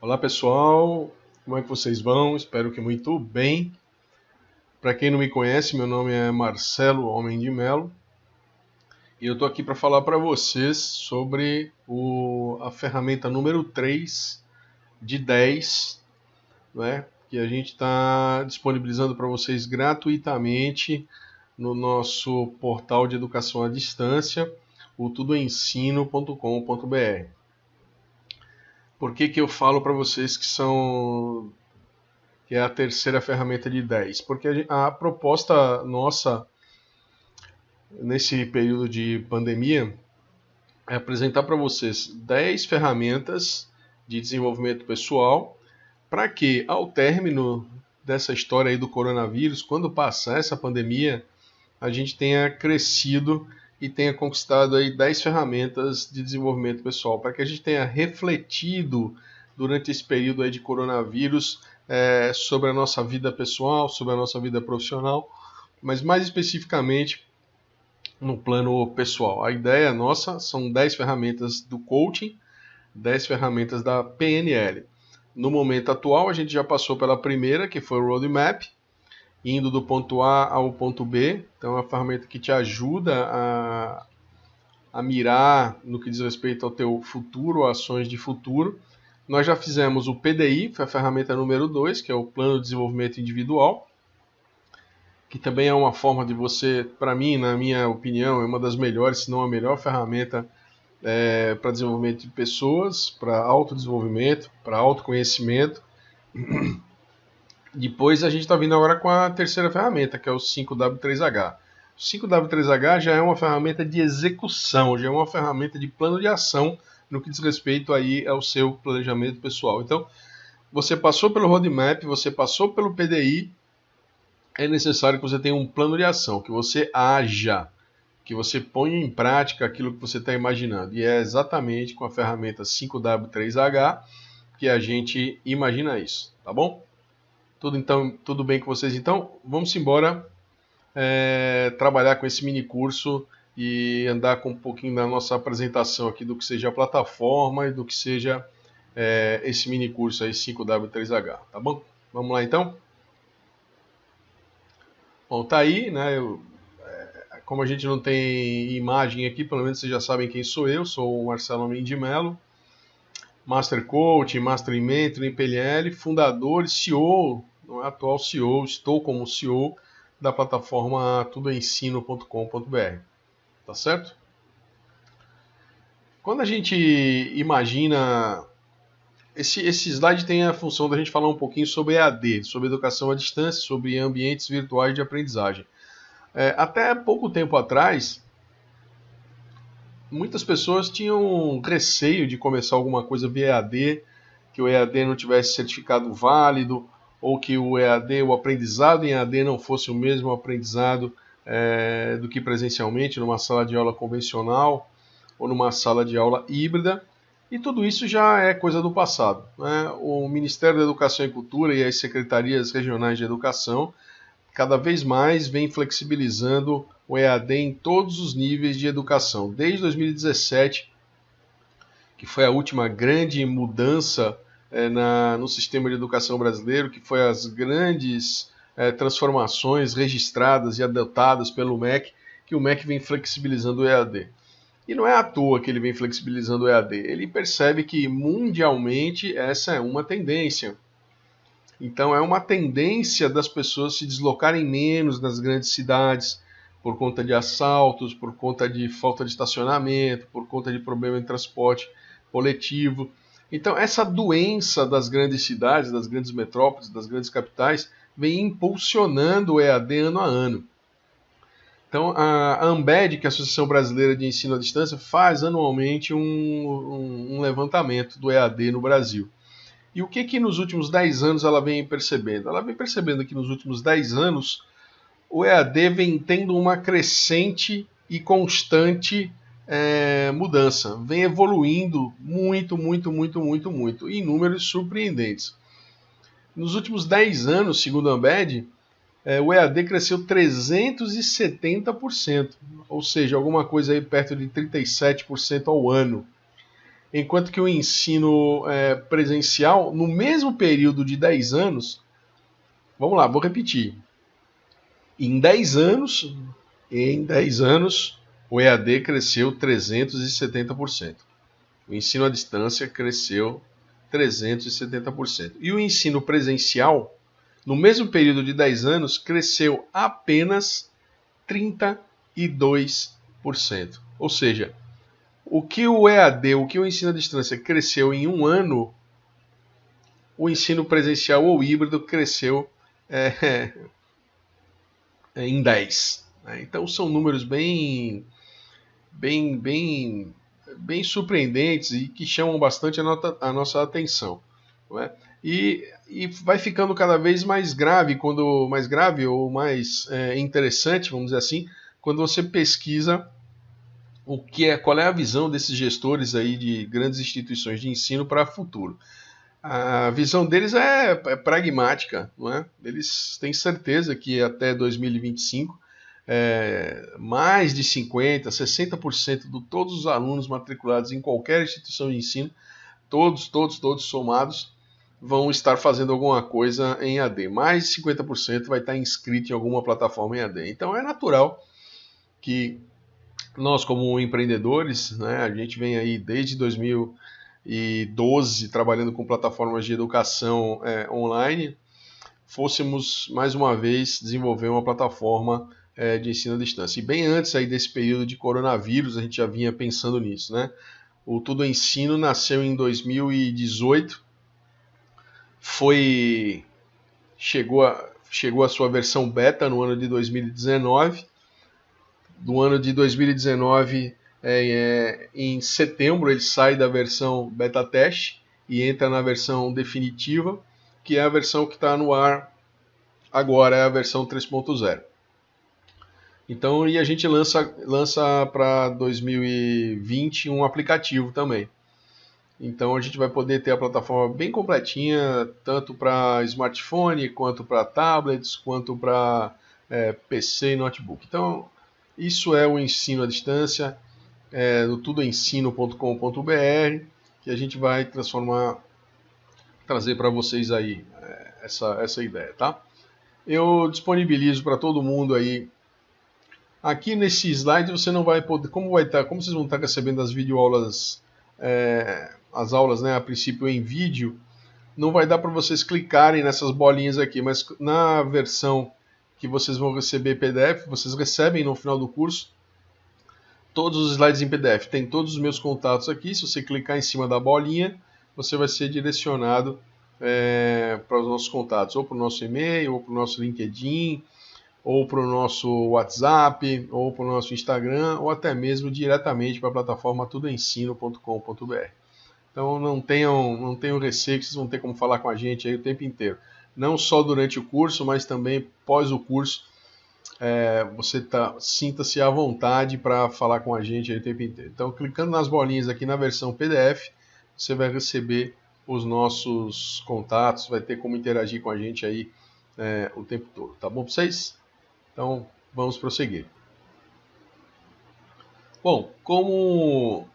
Olá pessoal, como é que vocês vão? Espero que muito bem. Para quem não me conhece, meu nome é Marcelo Homem de Melo e eu estou aqui para falar para vocês sobre a ferramenta número 3 de 10, né, que a gente está disponibilizando para vocês gratuitamente no nosso portal de educação à distância, o tudoensino.com.br. Por que eu falo para vocês que é a terceira ferramenta de 10? Porque a proposta nossa nesse período de pandemia é apresentar para vocês 10 ferramentas de desenvolvimento pessoal para que, ao término dessa história aí do coronavírus, quando passar essa pandemia, a gente tenha crescido e tenha conquistado aí 10 ferramentas de desenvolvimento pessoal, para que a gente tenha refletido durante esse período aí de coronavírus sobre a nossa vida pessoal, sobre a nossa vida profissional, mas mais especificamente no plano pessoal. A ideia nossa são 10 ferramentas do coaching, 10 ferramentas da PNL. No momento atual, a gente já passou pela primeira, que foi o Roadmap, indo do ponto A ao ponto B. Então, é uma ferramenta que te ajuda a mirar no que diz respeito ao teu futuro, ações de futuro. Nós já fizemos o PDI, foi a ferramenta número 2, que é o Plano de Desenvolvimento Individual, que também é uma forma de você, para mim, na minha opinião, é uma das melhores, se não a melhor ferramenta para desenvolvimento de pessoas, para autodesenvolvimento, para autoconhecimento. Depois a gente está vindo agora com a terceira ferramenta, que é o 5W3H. O 5W3H já é uma ferramenta de execução, já é uma ferramenta de plano de ação no que diz respeito aí ao seu planejamento pessoal. Então, você passou pelo roadmap, você passou pelo PDI, é necessário que você tenha um plano de ação, que você haja, que você ponha em prática aquilo que você está imaginando. E é exatamente com a ferramenta 5W3H que a gente imagina isso, tá bom? Tudo bem com vocês então? Vamos embora trabalhar com esse mini curso e andar com um pouquinho da nossa apresentação aqui do que seja a plataforma e do que seja esse mini curso aí 5W3H, tá bom? Vamos lá então? Bom, tá aí, né? Como a gente não tem imagem aqui, pelo menos vocês já sabem quem sou eu. Sou o Marcelo Homem de Melo, Master Coach, Master Mentor em PNL, fundador e CEO, não é atual CEO, estou como CEO da plataforma tudoensino.com.br. Tá certo? Quando a gente imagina... Esse slide tem a função da gente falar um pouquinho sobre EAD, sobre educação à distância, sobre ambientes virtuais de aprendizagem. Até pouco tempo atrás, muitas pessoas tinham receio de começar alguma coisa via EAD, que o EAD não tivesse certificado válido, ou que o EAD, o aprendizado em EAD não fosse o mesmo aprendizado do que presencialmente, numa sala de aula convencional ou numa sala de aula híbrida. E tudo isso já é coisa do passado, né? O Ministério da Educação e Cultura e as secretarias regionais de educação cada vez mais vem flexibilizando o EAD em todos os níveis de educação. Desde 2017, que foi a última grande mudança no sistema de educação brasileiro, que foi as grandes transformações registradas e adotadas pelo MEC, que o MEC vem flexibilizando o EAD. E não é à toa que ele vem flexibilizando o EAD. Ele percebe que mundialmente essa é uma tendência. Então é uma tendência das pessoas se deslocarem menos nas grandes cidades por conta de assaltos, por conta de falta de estacionamento, por conta de problema em transporte coletivo. Então essa doença das grandes cidades, das grandes metrópoles, das grandes capitais, vem impulsionando o EAD ano a ano. Então, a AMBED, que é a Associação Brasileira de Ensino à Distância, faz anualmente um levantamento do EAD no Brasil. E o que nos últimos 10 anos ela vem percebendo? Ela vem percebendo que nos últimos 10 anos o EAD vem tendo uma crescente e constante mudança. Vem evoluindo muito, em números surpreendentes. Nos últimos 10 anos, segundo a AMBED, o EAD cresceu 370%, ou seja, alguma coisa aí perto de 37% ao ano. enquanto que o ensino presencial, no mesmo período de 10 anos, vamos lá, vou repetir, em 10 anos, o EAD cresceu 370%. O ensino à distância cresceu 370%. E o ensino presencial, no mesmo período de 10 anos, cresceu apenas 32%. Ou seja, o que o EAD, o que o ensino à distância cresceu em um ano, o ensino presencial ou híbrido cresceu em 10. Então são números bem surpreendentes e que chamam bastante a nossa atenção. Não é? E vai ficando cada vez mais grave, ou mais interessante, vamos dizer assim, quando você pesquisa qual é a visão desses gestores aí de grandes instituições de ensino para o futuro. A visão deles é pragmática, não é? Eles têm certeza que até 2025 mais de 50%, 60% de todos os alunos matriculados em qualquer instituição de ensino, todos somados, vão estar fazendo alguma coisa em AD. Mais de 50% vai estar inscrito em alguma plataforma em AD. Então é natural que nós, como empreendedores, né, a gente vem aí desde 2012 trabalhando com plataformas de educação online, fôssemos mais uma vez desenvolver uma plataforma de ensino à distância. E bem antes aí desse período de coronavírus, a gente já vinha pensando nisso, né? O Tudo Ensino nasceu em 2018, chegou a sua versão beta no ano de 2019. Do ano de 2019, em setembro, ele sai da versão beta teste e entra na versão definitiva, que é a versão que está no ar agora, é a versão 3.0. Então, e a gente lança para 2020 um aplicativo também. Então a gente vai poder ter a plataforma bem completinha, tanto para smartphone, quanto para tablets, quanto para PC e notebook. Então, isso é o ensino à distância, no tudoensino.com.br, que a gente vai trazer para vocês aí essa ideia, tá? Eu disponibilizo para todo mundo aí. Aqui nesse slide você não vai poder, como vocês vão estar recebendo as videoaulas, as aulas, né, a princípio em vídeo, não vai dar para vocês clicarem nessas bolinhas aqui, mas na versão que vocês vão receber PDF, vocês recebem no final do curso todos os slides em PDF. Tem todos os meus contatos aqui. Se você clicar em cima da bolinha, você vai ser direcionado para os nossos contatos, ou para o nosso e-mail, ou para o nosso LinkedIn, ou para o nosso WhatsApp, ou para o nosso Instagram, ou até mesmo diretamente para a plataforma tudoensino.com.br. Então não tenham receio que vocês vão ter como falar com a gente aí o tempo inteiro. Não só durante o curso, mas também pós o curso. Sinta-se à vontade para falar com a gente aí o tempo inteiro. Então, clicando nas bolinhas aqui na versão PDF, você vai receber os nossos contatos, vai ter como interagir com a gente aí o tempo todo. Tá bom para vocês? Então, vamos prosseguir. Bom, como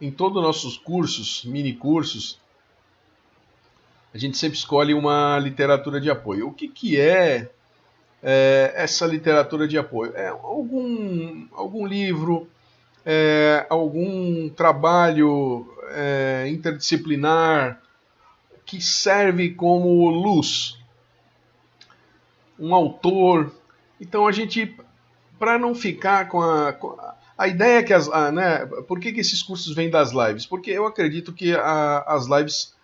em todos os nossos cursos, mini cursos, a gente sempre escolhe uma literatura de apoio. O que é essa literatura de apoio? É algum livro, algum trabalho interdisciplinar que serve como luz, um autor. Então a gente, para não ficar com a ideia que por que esses cursos vêm das lives? Porque eu acredito que as lives,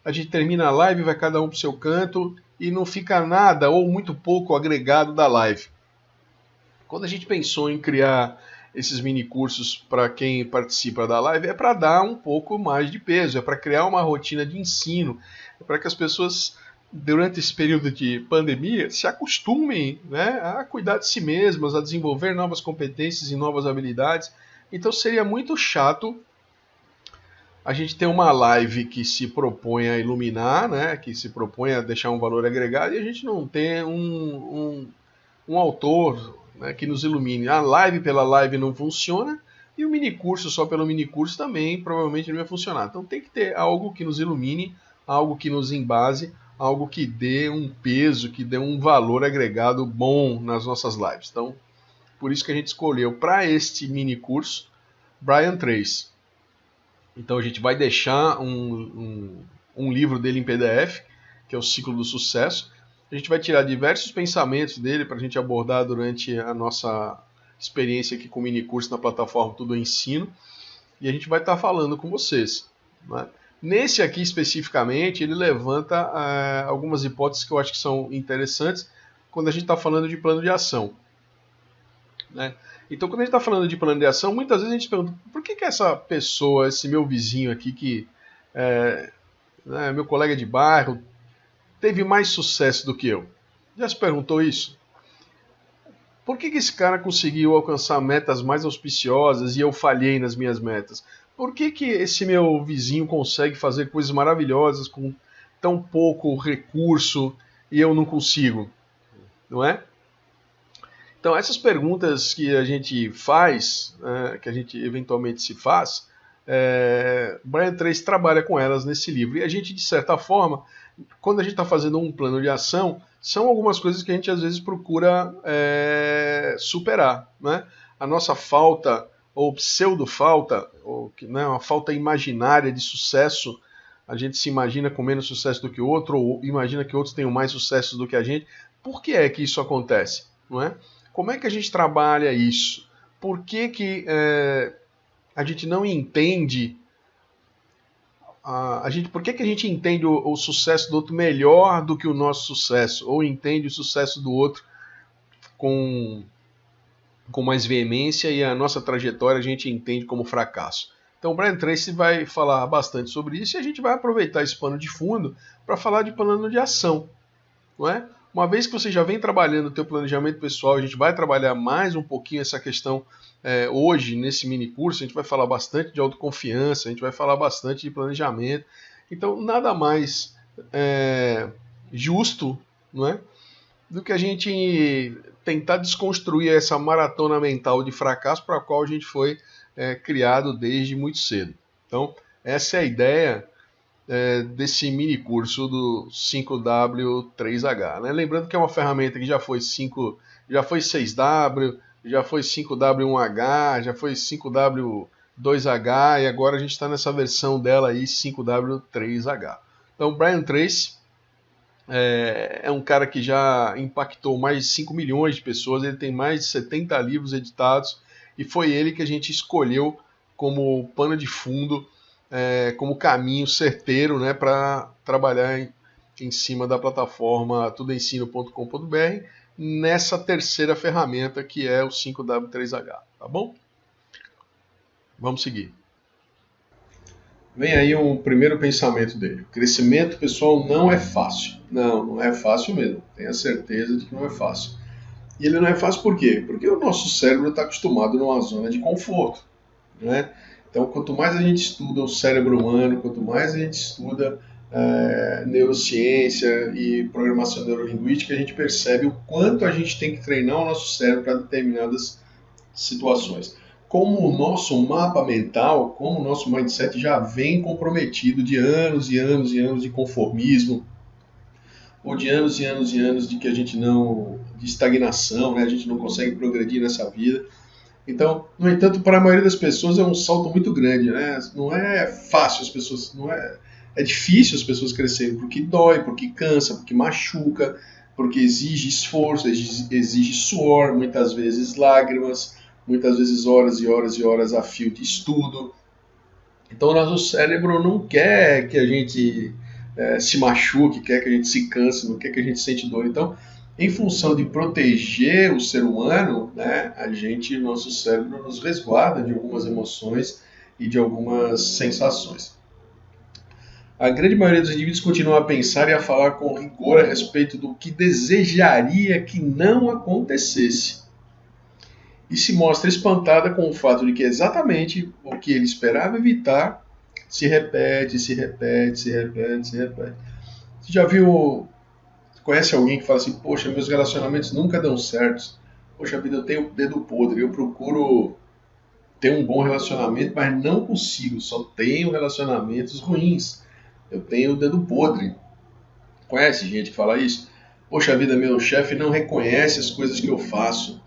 a gente termina a live, vai cada um para o seu canto e não fica nada ou muito pouco agregado da live. Quando a gente pensou em criar esses mini cursos para quem participa da live, é para dar um pouco mais de peso, é para criar uma rotina de ensino, é para que as pessoas, durante esse período de pandemia, se acostumem, né, a cuidar de si mesmas, a desenvolver novas competências e novas habilidades. Então seria muito chato a gente ter uma live que se propõe a iluminar, né, que se propõe a deixar um valor agregado, e a gente não ter um autor, né, que nos ilumine. A live pela live não funciona, E o minicurso, só pelo minicurso, também provavelmente não vai funcionar. Então tem que ter algo que nos ilumine, algo que nos embase, algo que dê um peso, que dê um valor agregado bom nas nossas lives. Então, por isso que a gente escolheu para este minicurso Brian Tracy. Então a gente vai deixar um livro dele em PDF, que é o Ciclo do Sucesso. A gente vai tirar diversos pensamentos dele para a gente abordar durante a nossa experiência aqui com o minicurso na plataforma Tudo Ensino. E a gente vai estar falando com vocês. Né? Nesse aqui especificamente, ele levanta algumas hipóteses que eu acho que são interessantes quando a gente está falando de plano de ação. Né? Então, quando a gente está falando de plano de ação, muitas vezes a gente se pergunta, por que essa pessoa, esse meu vizinho aqui, que é meu colega de bairro, teve mais sucesso do que eu? Já se perguntou isso? Por que esse cara conseguiu alcançar metas mais auspiciosas e eu falhei nas minhas metas? Por que esse meu vizinho consegue fazer coisas maravilhosas com tão pouco recurso e eu não consigo? Não é? Então, essas perguntas que a gente faz, que a gente eventualmente se faz, Brian Tracy trabalha com elas nesse livro. E a gente, de certa forma, quando a gente está fazendo um plano de ação, são algumas coisas que a gente às vezes procura superar. Né? A nossa falta, ou pseudo-falta, ou uma falta imaginária de sucesso, a gente se imagina com menos sucesso do que o outro, ou imagina que outros tenham mais sucesso do que a gente. Por que é que isso acontece? Não é? Como é que a gente trabalha isso? Por que a gente não entende... por que a gente entende o sucesso do outro melhor do que o nosso sucesso? Ou entende o sucesso do outro com mais veemência e a nossa trajetória a gente entende como fracasso? Então o Brian Tracy vai falar bastante sobre isso e a gente vai aproveitar esse pano de fundo para falar de plano de ação. Não é? Uma vez que você já vem trabalhando o teu planejamento pessoal, a gente vai trabalhar mais um pouquinho essa questão hoje, nesse mini curso, a gente vai falar bastante de autoconfiança, a gente vai falar bastante de planejamento. Então, nada mais justo, não é, do que a gente tentar desconstruir essa maratona mental de fracasso para a qual a gente foi criado desde muito cedo. Então, essa é a ideia desse mini curso do 5W3H. Né? Lembrando que é uma ferramenta que já foi 6W, já foi 5W1H, já foi 5W2H e agora a gente está nessa versão dela aí, 5W3H. Então, Brian Tracy é um cara que já impactou mais de 5 milhões de pessoas, ele tem mais de 70 livros editados e foi ele que a gente escolheu como pano de fundo, como caminho certeiro, né, para trabalhar em cima da plataforma tudoensino.com.br nessa terceira ferramenta que é o 5W3H, tá bom? Vamos seguir. Vem aí um primeiro pensamento dele. O crescimento pessoal não é fácil. Não é fácil mesmo. Tenha certeza de que não é fácil. E ele não é fácil por quê? Porque o nosso cérebro está acostumado numa zona de conforto, né? Então, quanto mais a gente estuda o cérebro humano, quanto mais a gente estuda neurociência e programação neurolinguística, a gente percebe o quanto a gente tem que treinar o nosso cérebro para determinadas situações. Como o nosso mapa mental, como o nosso mindset já vem comprometido de anos e anos e anos de conformismo, ou de anos e anos e anos de que a gente não... de estagnação, né? A gente não consegue progredir nessa vida. Então, no entanto, para a maioria das pessoas é um salto muito grande, né? Não é fácil as pessoas, é difícil as pessoas crescerem, porque dói, porque cansa, porque machuca, porque exige esforço, exige suor, muitas vezes lágrimas, muitas vezes horas e horas e horas a fio de estudo. Então, o nosso cérebro não quer que a gente se machuque, quer que a gente se canse, não quer que a gente sente dor. Então, em função de proteger o ser humano, né, nosso cérebro nos resguarda de algumas emoções e de algumas sensações. A grande maioria dos indivíduos continua a pensar e a falar com rigor a respeito do que desejaria que não acontecesse. E se mostra espantada com o fato de que exatamente o que ele esperava evitar se repete, se repete, se repete, se repete. Você já viu... Conhece alguém que fala assim, poxa, meus relacionamentos nunca dão certo, poxa vida, eu tenho dedo podre, eu procuro ter um bom relacionamento, mas não consigo, só tenho relacionamentos ruins. Eu tenho o dedo podre. Conhece gente que fala isso? Poxa vida, meu chefe não reconhece as coisas que eu faço.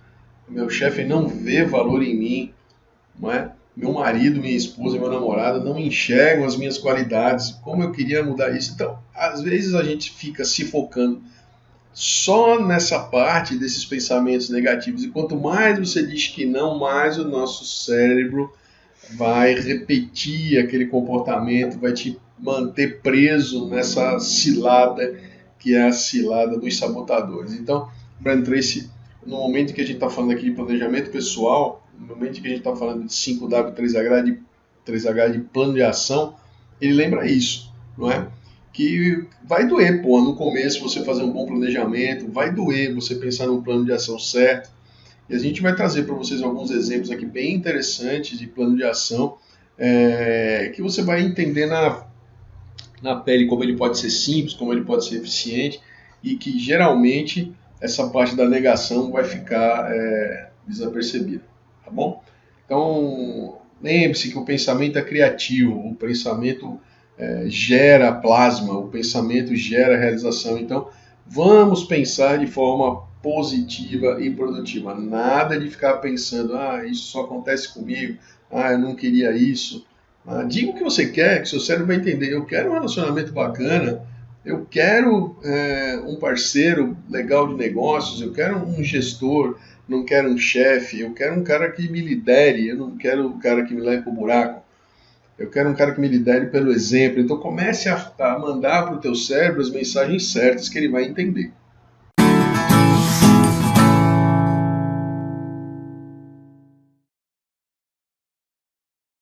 Meu chefe não vê valor em mim, não é? Meu marido, minha esposa, meu namorado não enxergam as minhas qualidades. Como eu queria mudar isso? Então, às vezes a gente fica se focando só nessa parte desses pensamentos negativos. E quanto mais você diz que não, mais o nosso cérebro vai repetir aquele comportamento, vai te manter preso nessa cilada que é a cilada dos sabotadores. Então, Brian Tracy, no momento que a gente está falando aqui de planejamento pessoal, no momento que a gente está falando de 5W, 3H de plano de ação, ele lembra isso, não é? Que vai doer, pô, no começo você fazer um bom planejamento, vai doer você pensar num plano de ação certo. E a gente vai trazer para vocês alguns exemplos aqui bem interessantes de plano de ação, que você vai entender na pele como ele pode ser simples, como ele pode ser eficiente, e que geralmente essa parte da negação vai ficar desapercebida, tá bom? Então, lembre-se que o pensamento é criativo, o pensamento gera plasma, o pensamento gera realização. Então, vamos pensar de forma positiva e produtiva. Nada de ficar pensando, isso só acontece comigo, eu não queria isso. Diga o que você quer, que seu cérebro vai entender. Eu quero um relacionamento bacana, eu quero um parceiro legal de negócios, eu quero um gestor, não quero um chefe, eu quero um cara que me lidere, eu não quero um cara que me leve para o buraco. Eu quero um cara que me lidere pelo exemplo. Então comece a mandar para o teu cérebro as mensagens certas que ele vai entender.